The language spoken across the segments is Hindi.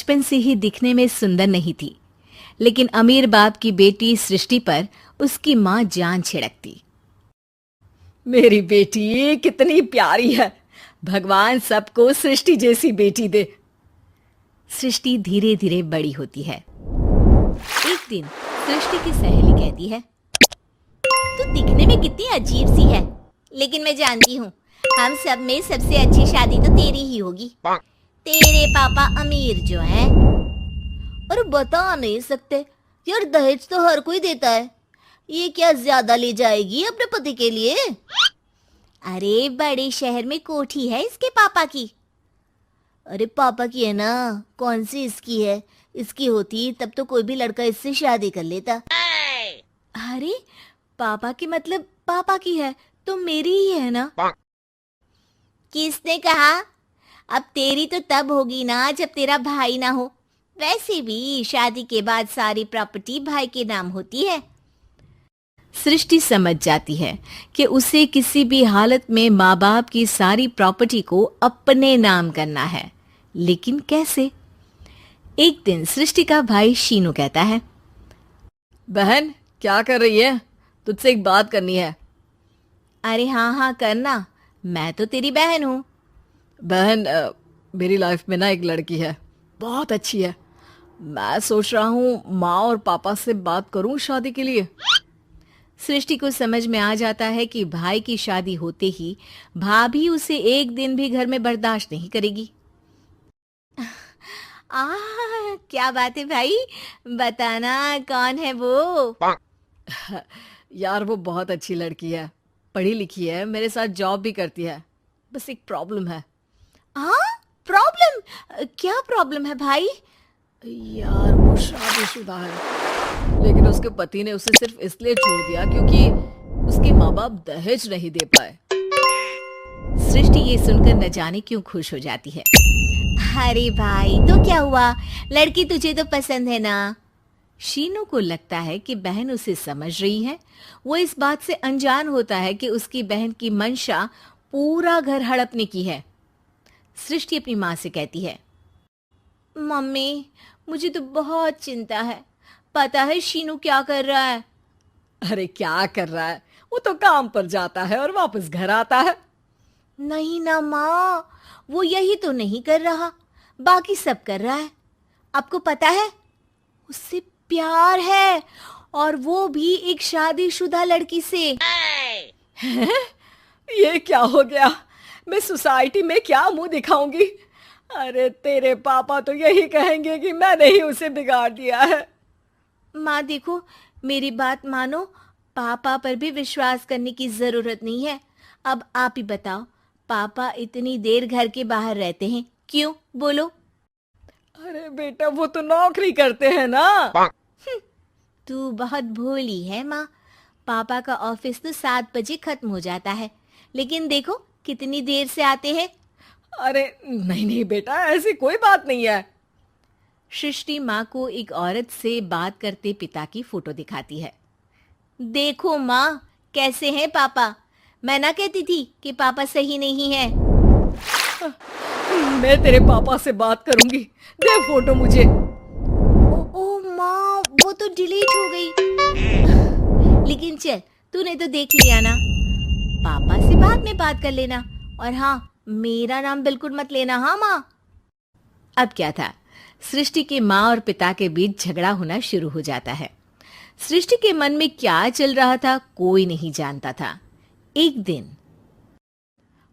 बचपन से ही दिखने में सुंदर नहीं थी, लेकिन अमीर बाप की बेटी सृष्टि पर उसकी माँ जान छिड़कती। मेरी बेटी कितनी प्यारी है, भगवान सबको सृष्टि जैसी बेटी दे। सृष्टि धीरे धीरे बड़ी होती है। एक दिन सृष्टि की सहेली कहती है, तू दिखने में कितनी अजीब सी है, लेकिन मैं जानती हूँ हम सब में सबसे अच्छी शादी तो तेरी ही होगी। तेरे पापा अमीर जो हैं। और बता नहीं सकते यार, दहेज तो हर कोई देता है, ये क्या ज्यादा ले जाएगी अपने पति के लिए? अरे बड़े शहर में कोठी है इसके पापा की। अरे पापा की है ना, कौन सी इसकी है? इसकी होती तब तो कोई भी लड़का इससे शादी कर लेता। अरे पापा की मतलब पापा की है तो मेरी ही है ना? किसने कहा? अब तेरी तो तब होगी ना जब तेरा भाई ना हो। वैसे भी शादी के बाद सारी प्रॉपर्टी भाई के नाम होती है। सृष्टि समझ जाती है कि उसे किसी भी हालत में माँ बाप की सारी प्रॉपर्टी को अपने नाम करना है, लेकिन कैसे? एक दिन सृष्टि का भाई शीनू कहता है, बहन क्या कर रही है? तुझसे एक बात करनी है। अरे हाँ हाँ करना, मैं तो तेरी बहन हूँ। बहन मेरी लाइफ में ना एक लड़की है, बहुत अच्छी है। मैं सोच रहा हूँ माँ और पापा से बात करूँ शादी के लिए। सृष्टि को समझ में आ जाता है कि भाई की शादी होते ही भाभी उसे एक दिन भी घर में बर्दाश्त नहीं करेगी। क्या बात है भाई, बताना कौन है वो? यार वो बहुत अच्छी लड़की है, पढ़ी लिखी है, मेरे साथ जॉब भी करती है। बस एक प्रॉब्लम है। प्रॉब्लम? क्या प्रॉब्लम है भाई? यार वो शादीशुदा है, लेकिन उसके पति ने उसे सिर्फ इसलिए छोड़ दिया क्योंकि उसके माँ बाप दहेज नहीं दे पाए। सृष्टि ये सुनकर न जाने क्यों खुश हो जाती है। अरे भाई तो क्या हुआ, लड़की तुझे तो पसंद है ना? शीनू को लगता है कि बहन उसे समझ रही है। वो इस बात से अनजान होता है कि उसकी बहन की मंशा पूरा घर हड़पने की है। सृष्टि अपनी माँ से कहती है, मम्मी मुझे तो बहुत चिंता है। पता है शीनू क्या कर रहा है? अरे क्या कर रहा है? वो तो काम पर जाता है और वापस घर आता है। नहीं ना माँ, वो यही तो नहीं कर रहा, बाकी सब कर रहा है। आपको पता है उससे प्यार है, और वो भी एक शादीशुदा लड़की से। ये क्या हो गया? मैं सोसाइटी में क्या मुंह दिखाऊंगी? अरे तेरे पापा तो यही कहेंगे कि मैंने ही उसे बिगाड़ दिया है। माँ देखो, मेरी बात मानो, पापा पर भी विश्वास करने की जरूरत नहीं है। अब आप ही बताओ, पापा इतनी देर घर के बाहर रहते हैं क्यों? बोलो। अरे बेटा वो तो नौकरी करते हैं ना। तू बहुत भोली है माँ। पापा का ऑफिस तो 7 बजे खत्म हो जाता है, लेकिन देखो कितनी देर से आते हैं। अरे नहीं नहीं बेटा, ऐसी कोई बात नहीं है। सृष्टि माँ को एक औरत से बात करते पिता की फोटो दिखाती है। देखो माँ, कैसे हैं पापा? मैं ना कहती थी कि पापा सही नहीं है। मैं तेरे पापा से बात करूंगी, दे फोटो मुझे। ओ माँ, वो तो डिलीट हो गई। लेकिन चल, तूने तो देख लिया ना। पापा से बाद में बात कर लेना, और हाँ, मेरा नाम बिल्कुल मत लेना। हाँ माँ। अब क्या था, सृष्टि के माँ और पिता के बीच झगड़ा होना शुरू हो जाता है। सृष्टि के मन में क्या चल रहा था कोई नहीं जानता था। एक दिन,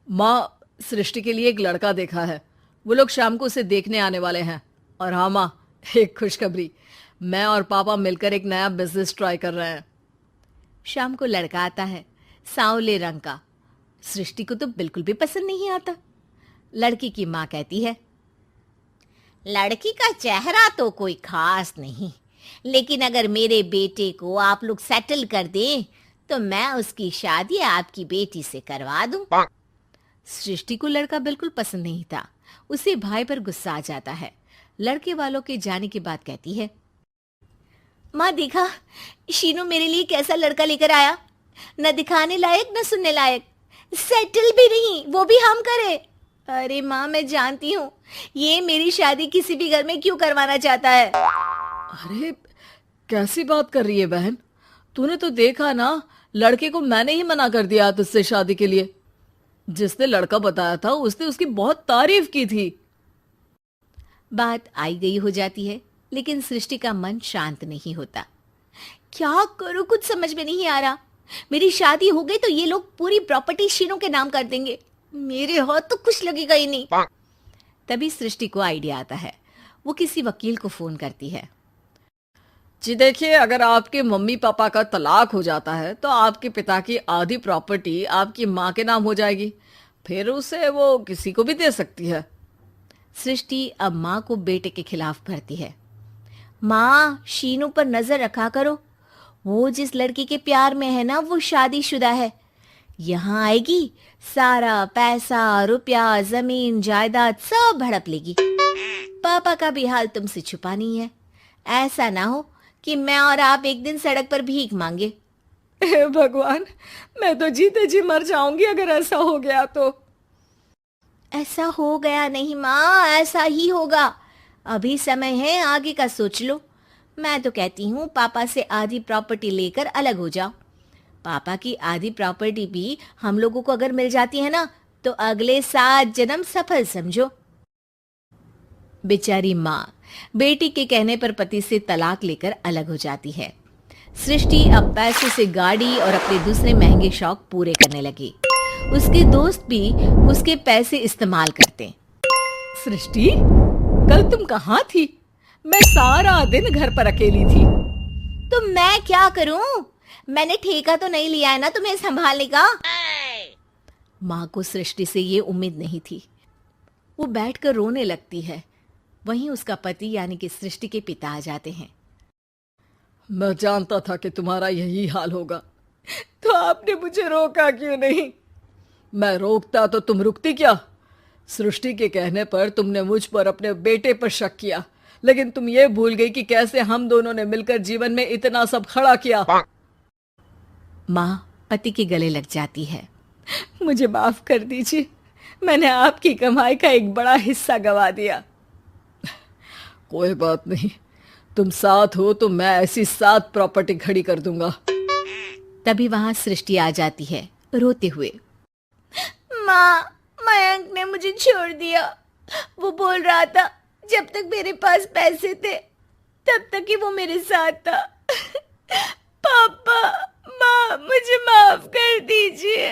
माँ सृष्टि के लिए एक लड़का देखा है, वो लोग शाम को उसे देखने आने वाले हैं। और हाँ माँ, एक खुशखबरी, मैं और पापा मिलकर एक नया बिजनेस ट्राई कर रहे हैं। शाम को लड़का आता है, सांवले रंग का। सृष्टि को तो बिल्कुल भी पसंद नहीं आता। लड़की की माँ कहती है, लड़की का चेहरा तो कोई खास नहीं, लेकिन अगर मेरे बेटे को आप लोग सेटल कर दें तो मैं उसकी शादी आपकी बेटी से करवा दूं। सृष्टि को लड़का बिल्कुल पसंद नहीं था। उसे भाई पर गुस्सा आ जाता है। लड़के वालों के जाने के बाद कहती है, माँ देखा, शीनू मेरे लिए कैसा लड़का लेकर आया। न दिखाने लायक न सुनने लायक, सेटल भी नहीं, वो भी हम करे। अरे माँ, मैं जानती हूँ ये मेरी शादी किसी भी घर में क्यों करवाना चाहता है। अरे कैसी बात कर रही है बहन? तूने तो देखा ना, लड़के को मैंने ही मना कर दिया तुझसे शादी के लिए। जिसने लड़का बताया था उसने उसकी बहुत तारीफ की थी। बात आई गई हो जाती है, लेकिन सृष्टि का मन शांत नहीं होता। क्या करूँ, कुछ समझ में नहीं आ रहा। मेरी शादी हो गई तो ये लोग पूरी प्रॉपर्टी शीनू के नाम कर देंगे। मेरे हाथ तो कुछ लगेगा ही नहीं। तभी सृष्टि को आइडिया आता है। वो किसी वकील को फोन करती है। जी देखिए, अगर आपके मम्मी पापा का तलाक हो जाता है तो आपके पिता की आधी प्रॉपर्टी आपकी माँ के नाम हो जाएगी। फिर उसे वो किसी को भी दे सकती है। सृष्टि अब माँ को बेटे के खिलाफ भरती है। माँ, शीनू पर नजर रखा करो। वो जिस लड़की के प्यार में है ना, वो शादीशुदा है। यहाँ आएगी, सारा पैसा, रुपया, जमीन, जायदाद सब हड़प लेगी। पापा का भी हाल तुमसे छुपा नहीं है। ऐसा ना हो कि मैं और आप एक दिन सड़क पर भीख मांगे। हे भगवान, मैं तो जीते जी मर जाऊंगी अगर ऐसा हो गया तो। ऐसा हो गया नहीं माँ, ऐसा ही होगा। अभी समय है, आगे का सोच लो। मैं तो कहती हूँ पापा से आधी प्रॉपर्टी लेकर अलग हो जाओ। पापा की आधी प्रॉपर्टी भी हम लोगों को अगर मिल जाती है ना, तो अगले 7 जन्म सफल समझो। बेचारी माँ बेटी के कहने पर पति से तलाक लेकर अलग हो जाती है। सृष्टि अब पैसे से गाड़ी और अपने दूसरे महंगे शौक पूरे करने लगी। उसके दोस्त भी उसके पैसे इस्तेमाल करते। सृष्टि, कल तुम कहाँ थी? मैं सारा दिन घर पर अकेली थी। तो मैं क्या करूं? मैंने ठेका तो नहीं लिया है ना तुम्हें संभालने का। माँ को सृष्टि से ये उम्मीद नहीं थी। वो बैठकर रोने लगती है। वहीं उसका पति यानी कि सृष्टि के पिता आ जाते हैं। मैं जानता था कि तुम्हारा यही हाल होगा, तो आपने मुझे रोका क्यों नहीं? मैं रोकता तो तुम रुकती क्या? सृष्टि के कहने पर तुमने मुझ पर अपने बेटे पर शक किया, लेकिन तुम ये भूल गई कि कैसे हम दोनों ने मिलकर जीवन में इतना सब खड़ा किया। माँ पति के गले लग जाती है। मुझे माफ कर दीजिए, मैंने आपकी कमाई का एक बड़ा हिस्सा गवा दिया। कोई बात नहीं, तुम साथ हो तो मैं ऐसी 7 प्रॉपर्टी खड़ी कर दूंगा। तभी वहां सृष्टि आ जाती है रोते हुए। माँ, मयंक ने मुझे छोड़ दिया। वो बोल रहा था जब तक मेरे पास पैसे थे तब तक ही वो मेरे साथ था। पापा, माँ, मुझे माफ कर दीजिए।